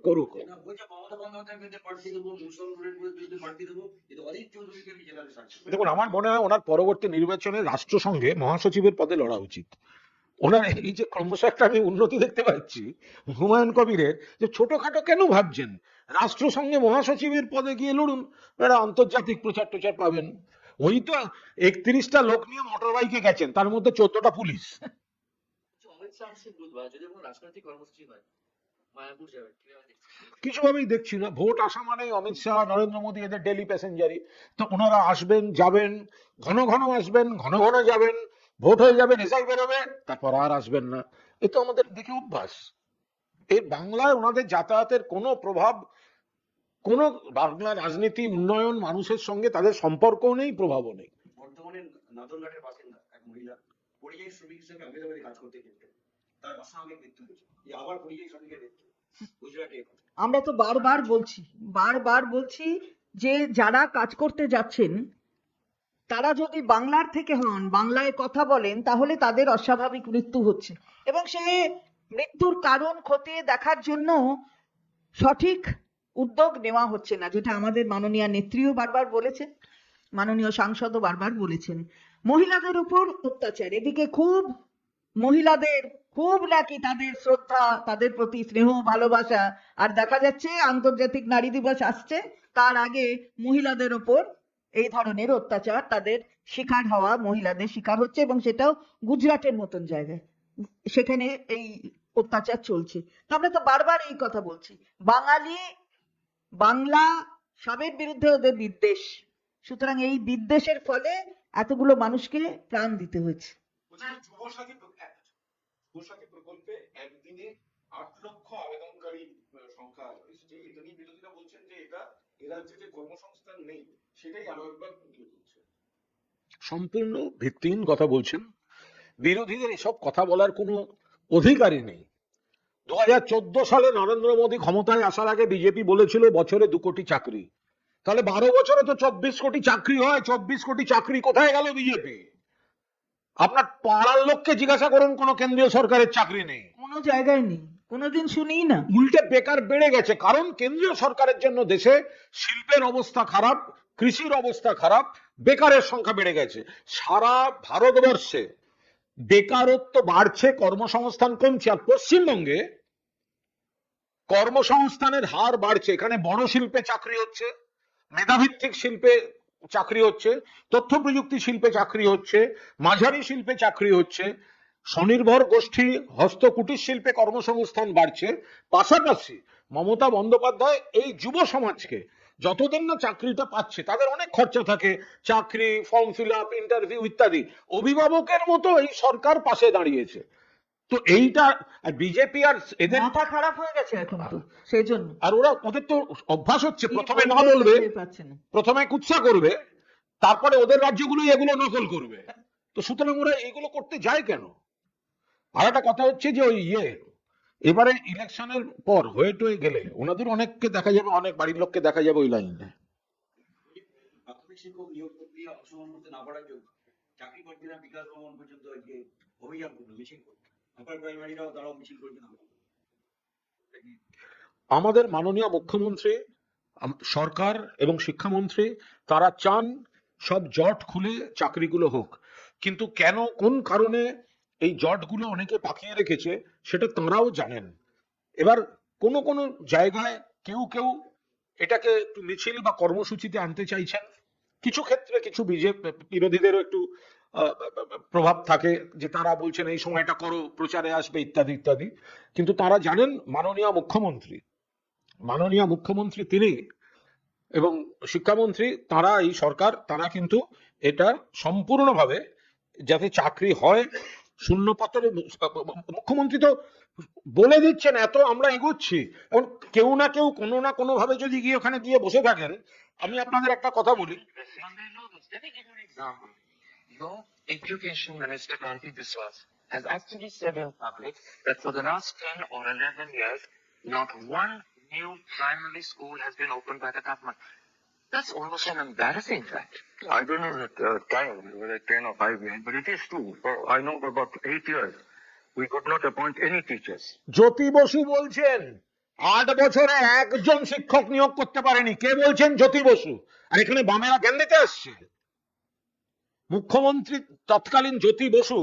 করুক। না বলছে মমতা বন্দ্যোপাধ্যায়ের বিরুদ্ধে প্রার্থী দেবো, মুসলমানের বিরুদ্ধে প্রার্থী দেবো, কিন্তু অজিত চৌধুরীকে আমি জেলাতে ছাড়ছি না। দেখুন, আমার মনে হয় ওনার পরবর্তী নির্বাচনে রাষ্ট্রসংঘে মহাসচিবের পদে লড়া উচিত। ওনার এই যে ক্রমশ একটা আমি উন্নতি দেখতে পাচ্ছি হুমায়ুন কবিরের, যে ছোটখাটো কেন ভাবছেন, রাষ্ট্রসংঘে মহাসচিবের পদে গিয়ে লড়ুন, একটা আন্তর্জাতিক প্রচার টোচার পাবেন। ওই তো 31টা লোক নিয়ে মোটর বাইকে গেছেন, তার মধ্যে 14টা পুলিশ। অমিত শাহ আসছে বুধবার, যদি কোনো রাজনৈতিক কর্মসূচি হয় মায়াপুর যাবেন কিভাবে দেখছেন? কিছুভাবেই দেখছি না। ভোট আসা মানেই অমিত শাহ, নরেন্দ্র মোদী এদের ডেলি প্যাসেঞ্জারি। তো ওনারা আসবেন, যাবেন, ঘন ঘন আসবেন, ঘন ঘন যাবেন, ভোট হয়ে যাবে, রেজাল্ট বেরোবে, তারপর আর আসবেন না। এ তো আমাদের দেখে অভ্যাস। এই বাংলায় ওনাদের যাতায়াতের কোনো প্রভাব, কোন বাংলা রাজনীতি, উন্নয়ন, মানুষের সঙ্গে তাদের সম্পর্কও নেই, প্রভাবও নেই। বর্তমানে নাদনঘাটের বাসিন্দা এক মহিলা পরিযায়ী শ্রমিক হিসেবে আহমেদাবাদে কাজ করতে গেছিলেন, তার অস্বাভাবিক মৃত্যু হয়েছে। এই আবার পরিযায়ী শ্রমিকের মৃত্যু গুজরাটে। আমরা তো বারবার বলছি যে যারা কাজ করতে যাচ্ছেন তারা যদি বাংলার থেকে হন, বাংলায় কথা বলেন, তাহলে তাদের অস্বাভাবিক মৃত্যু হচ্ছে, এবং সে মৃত্যুর কারণ খতিয়ে দেখার জন্য সঠিক উদ্যোগ নেওয়া হচ্ছে না, যেটা আমাদের মাননীয় নেত্রীও বারবার বলেছেন, মাননীয় সাংসদও বারবার বলেছেন। মহিলাদের উপর অত্যাচার, এদিকে মহিলাদের খুব নাকি তাদের শ্রদ্ধা, তাদের প্রতি স্নেহ ভালোবাসা, আর দেখা যাচ্ছে আন্তর্জাতিক নারী দিবস আসছে, তার আগে মহিলাদের ওপর এই ধরনের অত্যাচার, তাদের শিকার হওয়া মহিলাদের শিকার হচ্ছে, এবং সেটাও গুজরাটের মতন জায়গায়, সেখানে এই অত্যাচার চলছে। তো আমরা তো বারবার এই কথা বলছি, বাংলা সবের বিরুদ্ধে ওদের বিদ্বেষ, সুতরাং এই বিদ্বেষের ফলে এতগুলো মানুষকে প্রাণ দিতে হয়েছে। যুবসাথী প্রকল্পে একদিনে 8 লক্ষ আবেদনকারী সংখ্যা এসেছে। এটারই বিরোধীরা বলছেন যে এটা এ রাজ্যে যে কর্মসংস্থান নেই সেটাই আরো একবার ফুটিয়ে তুলছে। সম্পূর্ণ ভিত্তিহীন কথা বলছেন। বিরোধীদের এসব কথা বলার কোনো অধিকারই নেই। 2014 সালে নরেন্দ্র মোদী ক্ষমতায় আসার আগে বিজেপি বলেছিল বছরে 2 কোটি চাকরি। তাহলে 12 বছরে তো 24 কোটি চাকরি হয়। 24 কোটি চাকরি কোথায় গেল বিজেপি? আপনার পাড়ার লোককে জিজ্ঞাসা করুন, কোন কেন্দ্রীয় সরকারের চাকরি নেই, কোনো জায়গায় নেই, কোনোদিন শুনিই না। উল্টে বেকার বেড়ে গেছে। কারণ কেন্দ্রীয় সরকারের জন্য দেশে শিল্পের অবস্থা খারাপ, কৃষির অবস্থা খারাপ, বেকারের সংখ্যা বেড়ে গেছে। সারা ভারতবর্ষে বেকারত্ব বাড়ছে, কর্মসংস্থান কমছে। আর পশ্চিমবঙ্গে কর্মসংস্থানের হার বাড়ছে। এখানে বড় শিল্পে চাকরি হচ্ছে, মেধাভিত্তিক শিল্পে চাকরি হচ্ছে, তথ্য প্রযুক্তি শিল্পে চাকরি হচ্ছে, মাঝারি শিল্পে চাকরি হচ্ছে, স্বনির্ভর গোষ্ঠী হস্ত কুটির শিল্পে কর্মসংস্থান বাড়ছে। পাশাপাশি মমতা বন্দ্যোপাধ্যায় এই যুব সমাজকে যতদিন না চাকরিটা পাচ্ছে, তাদের অনেক খরচা থাকে, চাকরি, ফর্ম ফিল আপ, ইন্টারভিউ ইত্যাদি, অভিভাবকের মতো এই সরকার পাশে দাঁড়িয়েছে। তো এইটা বিজেপি আর এদের মাথা খারাপ হয়ে গেছে এখন, তো সেই জন্য আর ওদের তো অভ্যাস হচ্ছে, প্রথমে কি না বলবে বলবে, বুঝতেই পারছে না। প্রথমে কুৎসা করবে, তারপরে ওদের রাজ্যগুলোই এগুলো নকল করবে। তো সুতরাং ওরা এইগুলো করতে যায় কেন? আর একটা কথা হচ্ছে যে ওই এবারে ইলেকশনের পর হয়ে টয়ে গেলে ওনাদের অনেককে দেখা যাবে, অনেক বাড়ির লোককে দেখা যাবে ওই লাইনে। প্রাথমিক শিক্ষক নিয়োগ প্রক্রিয়া অংশগ্রহণ করতে না পারার জন্য চাকরি প্রার্থীরা বিকাশ ভবন পর্যন্ত আজকে অভিযান করলো, মিছিল করলো। আপার প্রাইমারিরাও তারাও মিছিল করবে না। আমাদের মাননীয় মুখ্যমন্ত্রী, সরকার এবং শিক্ষামন্ত্রী তারা চান সব জট খুলে চাকরিগুলো হোক, কিন্তু কেন, কোন কারণে এই জটগুলো অনেকে পাকিয়ে রেখেছে সেটা তাঁরাও জানেন। এবার কোন কোন জায়গায় কেউ কেউ এটাকে একটু মিছিল বা কর্মসূচিতে আনতে চাইছেন। কিছু ক্ষেত্রে কিছু বিরোধীদেরও একটু প্রভাব থাকে, যে তারা বলছেন এই সময়টা করো, প্রচারে আসবে ইত্যাদি ইত্যাদি। কিন্তু তারা জানেন মাননীয় মুখ্যমন্ত্রী তিনি এবং শিক্ষামন্ত্রী, তারা এই সরকার, তারা কিন্তু এটা সম্পূর্ণভাবে যাতে চাকরি হয়, শূন্য পত্রে। মুখ্যমন্ত্রী তো বলে দিচ্ছেন এত আমরা এগোচ্ছি, এবং কেউ না কেউ কোনো না কোনো ভাবে যদি গিয়ে ওখানে গিয়ে বসে থাকেন। আমি আপনাদের একটা কথা বলি, Let me give you an example. Your education minister, Kanti Biswas, has actually said in public that for the last 10 or 11 years, not one new primary school has been opened by the government. That's almost an embarrassing fact. I don't know the time, whether 10 or 5 years, but it is true. I know for about 8 years, We could not appoint any teachers. Jyoti Basu বলছেন 8 বছরে একজন শিক্ষক নিয়োগ করতে পারেনি। কে বলছেন? জ্যোতি বসু। আর এখানে বামেরা জ্ঞান দিতে আসছে। মুখ্যমন্ত্রী তৎকালীন জ্যোতি বসু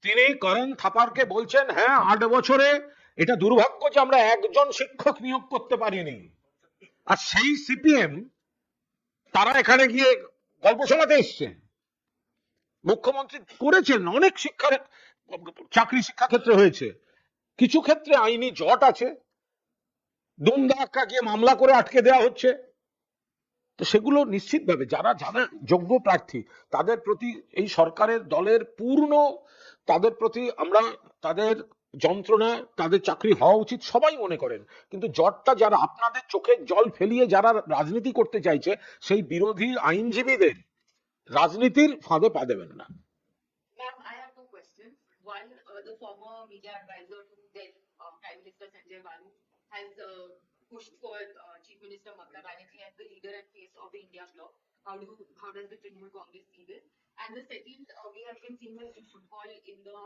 তিনি করণ থাপারকে বলছেন, হ্যাঁ 8 বছরে এটা দুর্ভাগ্য যে আমরা একজন শিক্ষক নিয়োগ করতে পারিনি। আর সেই সিপিএম তারা এখানে গিয়ে গল্প শোনাতে এসছেন। মুখ্যমন্ত্রী করেছেন, অনেক শিক্ষার চাকরি শিক্ষাক্ষেত্রে হয়েছে, কিছু ক্ষেত্রে আইনি জট আছে, দুমদাক্কা গিয়ে মামলা করে আটকে দেওয়া হচ্ছে। তো সেগুলো নিশ্চিতভাবে যারা যারা যোগ্য প্রার্থী তাদের প্রতি এই সরকারের দলের পূর্ণ, তাদের প্রতি আমরা তাদের যন্ত্রণা, তাদের চাকরি হওয়া উচিত সবাই মনে করেন। কিন্তু জটটা যারা আপনাদের চোখে জল ফেলিয়ে যারা রাজনীতি করতে চাইছে সেই বিরোধী আইনজীবীদের রাজনীতির ফাঁদে পা দেবেন না। Ma'am, I have two questions. One, the former media advisor to then Prime Minister Sanjay Balu has pushed for Chief Minister Mamata Banerjee as the leader and face of the India bloc. How does the Trinamool Congress see this? And the second, we have been seeing a football in the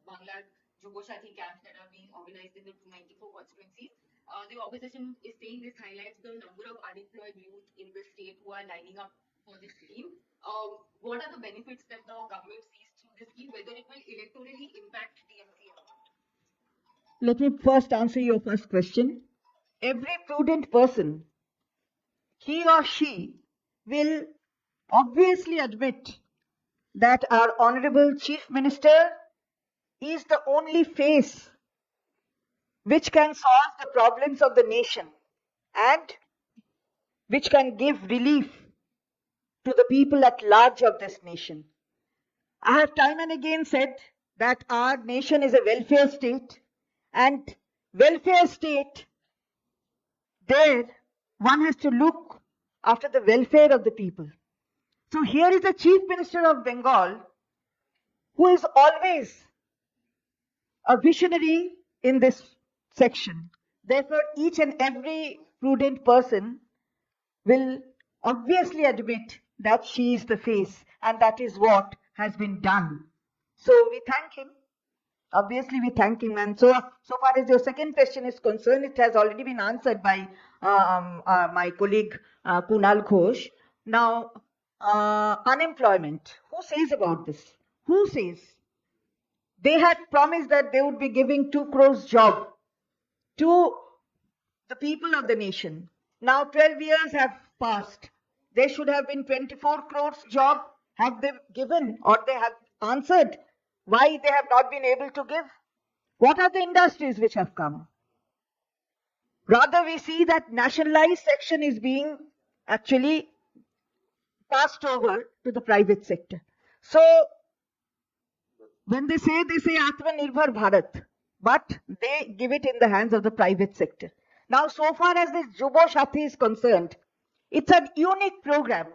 Bangla Juboshati camps that are being organized in the 294 constituencies. The opposition is saying this highlights the number of unemployed youth in the state who are lining up for this scheme. What are the benefits that the government sees through this scheme, whether it will electorally impact TMC or not? Let me first answer your first question. Every prudent person, he or she, will obviously admit that our Honorable Chief Minister is the only face which can solve the problems of the nation and which can give relief to the people at large of this nation. I have time and again said that our nation is a welfare state, and welfare state, there one has to look after the welfare of the people. So here is the Chief Minister of Bengal, who is always a visionary in this section. Therefore, each and every prudent person will obviously admit that she is the face, and that is what has been done. So we thank him. Obviously, we thank him. And so far as your second question is concerned, it has already been answered by my colleague Kunal Ghosh. Now, unemployment. Who says about this? Who says? They had promised that they would be giving 2 crores job to the people of the nation. Now 12 years have passed. There should have been 24 crores job. Have they given, or they have answered why they have not been able to give? What are the industries which have come? Rather, we see that nationalized section is being actually passed over to the private sector. So when they say Atmanirbhar Bharat, but they give it in the hands of the private sector. Now, so far as this Jubo Shati is concerned, it's a unique program.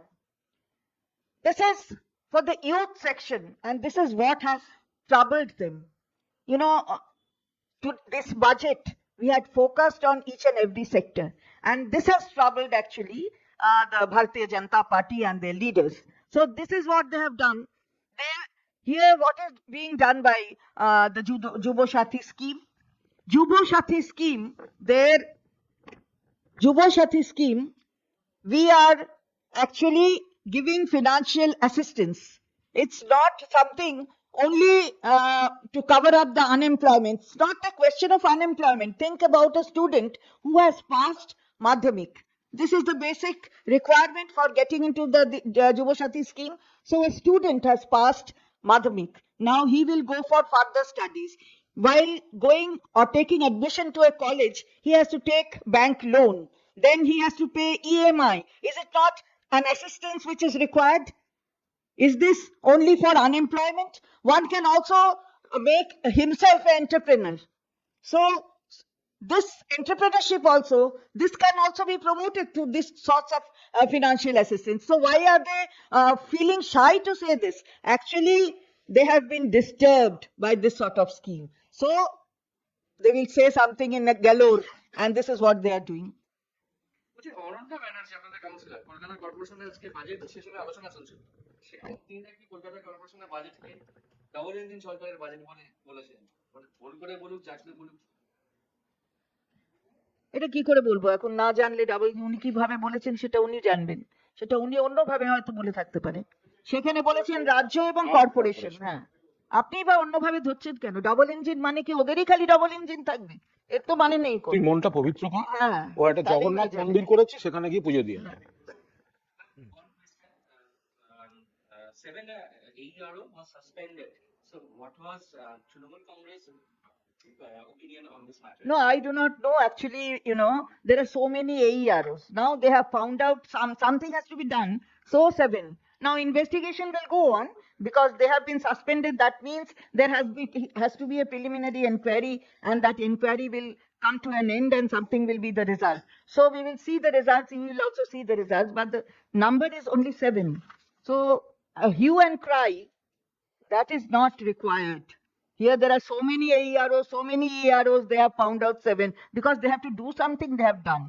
This is for the youth section, and this is what has troubled them. You know, to this budget, we had focused on each and every sector, and this has troubled actually the Bharatiya Janata Party and their leaders. So this is what they have done. Here, what is being done by the Jubo Shati scheme? Jubo Shati scheme, we are actually giving financial assistance. It's not something only to cover up the unemployment. It's not a question of unemployment. Think about a student who has passed Madhyamik. This is the basic requirement for getting into the Jubo Shati scheme. So a student has passed Madhyamik. Now he will go for further studies. While going or taking admission to a college, he has to take bank loan. Then he has to pay EMI. Is it not an assistance which is required? Is this only for unemployment? One can also make himself an entrepreneur. So this entrepreneurship also, this can also be promoted to this sorts of financial assistance. So why are they feeling shy to say this? Actually, they have been disturbed by this sort of scheme. So they will say something in a galore, and this is what they are doing. Ananya Banerjee আপনাদের councillor, Kolkata কর্পোরেশনের আজকে budget সেশনে আলোচনা চলছিল, সেখানে তিনি নাকি কলকাতা কর্পোরেশনের বাজেটকে ডবল ইঞ্জিন সরকারের বাজেট বলে বলেছেন। ফোন করে বলুক, চাচলে বলুক। এটা কি করে বলবো এখন, না জানলে ডাবল, উনি কিভাবে বলেছেন সেটা উনি জানবেন, সেটা উনি অন্যভাবে হয়তো বলে থাকতে পারেন। সেখানে বলেছেন রাজ্য এবং কর্পোরেশন। হ্যাঁ, আপনি বা অন্যভাবে ধরছেন কেন? ডাবল ইঞ্জিন মানে কি ওদেরই খালি ডাবল ইঞ্জিন থাকবে? এর তো মানে নেই তুই কোনো। মনটা পবিত্র কর, হ্যাঁ, ও একটা তাহলেই জগন্নাথ হয়ে যাবে। মন্দির করেছে, সেখানে গিয়ে পুজো দিয়ে নেবে। One question, seven AERO was suspended. So what was Trinamool Congress opinion on this matter? No, I do not know. Actually, there are so many AEROs. Now they have found out something has to be done. So 7. Now investigation will go on because they have been suspended. That means there has to be a preliminary inquiry, and that inquiry will come to an end and something will be the result. So we will see the results. You will also see the results, but the number is only 7. So a hue and cry, that is not required. Here there are so many AEROs, so many EROs, they have found out 7 because they have to do something they have done.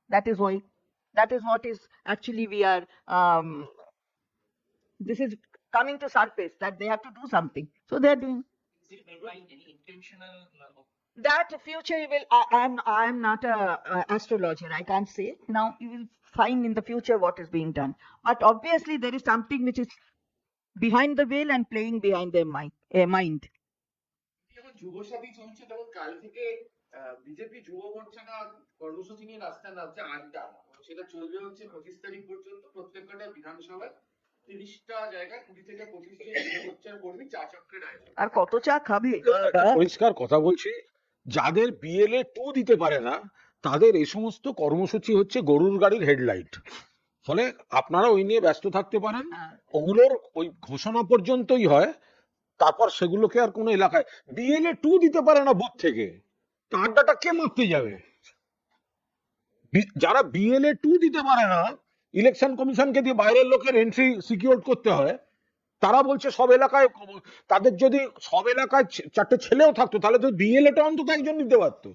That is why. That is what is actually we are, this is coming to surface that they have to do something. So they are doing. Is it behind any intentional? That future will, I am not a astrologer. I can't say. Now you will find in the future what is being done. But obviously there is something which is behind the veil and playing behind their mind. যেমন যুবসাথী চলছে, তেমন কাল থেকে BJP যুব মোর্চাটা কর্মসূচি নিয়ে রাস্তায় নামছে আড্ডা। সেটা চলবে হচ্ছে 25 তারিখ পর্যন্ত। প্রত্যেকটা বিধানসভায় 30টা জায়গায় 20 থেকে 25 জন যুব মোর্চার কর্মী চা চক্রের আয়োজন। আর কত চা খাবে? পরিষ্কার কথা বলছি, যাদের BLA 2 দিতে পারে না তাদের এই সমস্ত কর্মসূচি হচ্ছে গরুর গাড়ির হেডলাইট। ফলে আপনারা ওই নিয়ে ব্যস্ত থাকতে পারেন, ওগুলোর ওই ঘোষণা পর্যন্তই হয়, তারপর সেগুলোকে আর কোনো এলাকায় BLA 2 দিতে পারে না বুথ থেকে, তা আড্ডাটা কে মারতে যাবে? যারা BLA 2 দিতে পারে না, ইলেকশন কমিশনকে দিয়ে বাইরের লোকের এন্ট্রি সিকিউর করতে হয়, তারা বলছে সব এলাকায়, তাদের যদি সব এলাকায় 4টে ছেলেও থাকতো তাহলে তো BLA টা অন্তত একজন নিতে পারতো।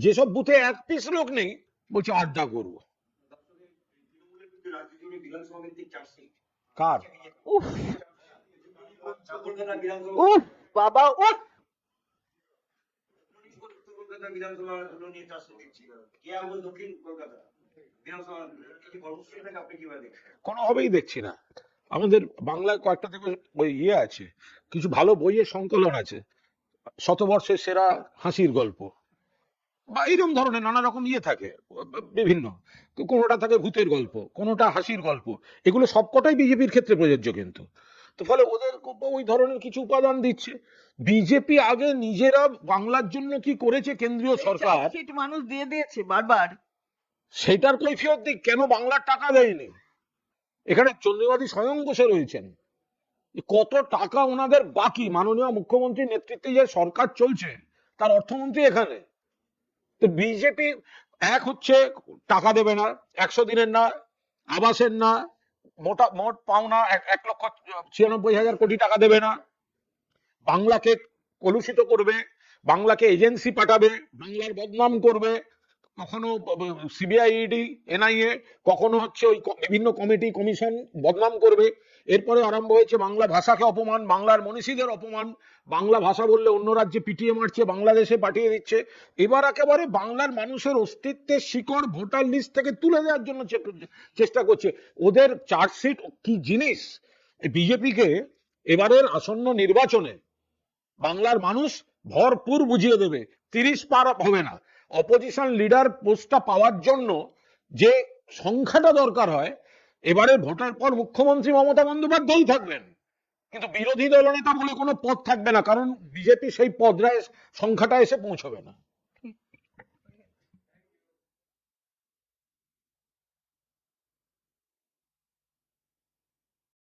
যেসব বুথে 1 পিস লোক নেই, বলছে আড্ডা করবো। বিধানসভা ভিত্তিক চার্জশিট কার? উফ কলকাতা বিধানসভা, উফ বাবা উফ। কলকাতা বিধানসভা নিয়ে চার্জশিট দিচ্ছি, কে আবার দক্ষিণ কলকাতা বিধানসভা কর্মসূচিটাকে আপনি কিভাবে দেখছেন? কোনোভাবেই দেখছি না। আমাদের বাংলায় কয়েকটা থেকে ওই আছে, কিছু ভালো বইয়ের সংকলন আছে, শতবর্ষের সেরা হাসির গল্প বা এইরকম ধরনের নানা রকম থাকে বিভিন্ন, তো কোনোটা থাকে ভূতের গল্প, কোনোটা হাসির গল্প, এগুলো সবকটাই বিজেপির ক্ষেত্রে প্রযোজ্য। কিন্তু তো ফলে ওদের ওই ধরনের কিছু উপাদান দিচ্ছে। বিজেপি আগে নিজেরা বাংলার জন্য কি করেছে কেন্দ্রীয় সরকার, সিট মানুষ দিয়ে দিয়েছে বারবার, সেটার কৈফিয়ত দিক, কেন বাংলার টাকা দেয়নি? এখানে চন্দ্রবাদী স্বয়ং বসে রয়েছেন, কত টাকা ওনাদের বাকি। মাননীয় মুখ্যমন্ত্রীর নেতৃত্বে যে সরকার চলছে তার অর্থমন্ত্রী এখানে। তো বিজেপি এক হচ্ছে টাকা দেবে না, 100 দিনের না, আবাসের না, মোট পাওনা 1,96,000 কোটি টাকা দেবে না, বাংলাকে কলুষিত করবে, বাংলাকে এজেন্সি পাঠাবে, বাংলার বদনাম করবে, কখনো CBI ED NIA, কখনো হচ্ছে ওই বিভিন্ন কমিটি কমিশন বদনাম করবে। এরপরে আরম্ভ হয়েছে বাংলা ভাষাকে অপমান, বাংলার মনীষীদের অপমান, বাংলা ভাষা বললে অন্য রাজ্যে পিটিয়ে মারছে, বাংলাদেশে পাঠিয়ে দিচ্ছে। এবার একেবারে বাংলার মানুষের অস্তিত্বের শিকড় ভোটার লিস্ট থেকে তুলে দেওয়ার জন্য চেষ্টা করছে। ওদের চার্জশিট কি জিনিস? বিজেপিকে এবারের আসন্ন নির্বাচনে বাংলার মানুষ ভরপুর বুঝিয়ে দেবে, 30 পার হবে না। অপোজিশন লিডার পোস্টটা পাওয়ার জন্য যে সংখ্যাটা দরকার হয়, এবারে ভোটের পর মুখ্যমন্ত্রী মমতা বন্দ্যোপাধ্যায় থাকবেন, কিন্তু বিরোধী দলনেতা বলে কোনো পদ থাকবে না, কারণ বিজেপি সেই পদরা সংখ্যাটা এসে পৌঁছবে না।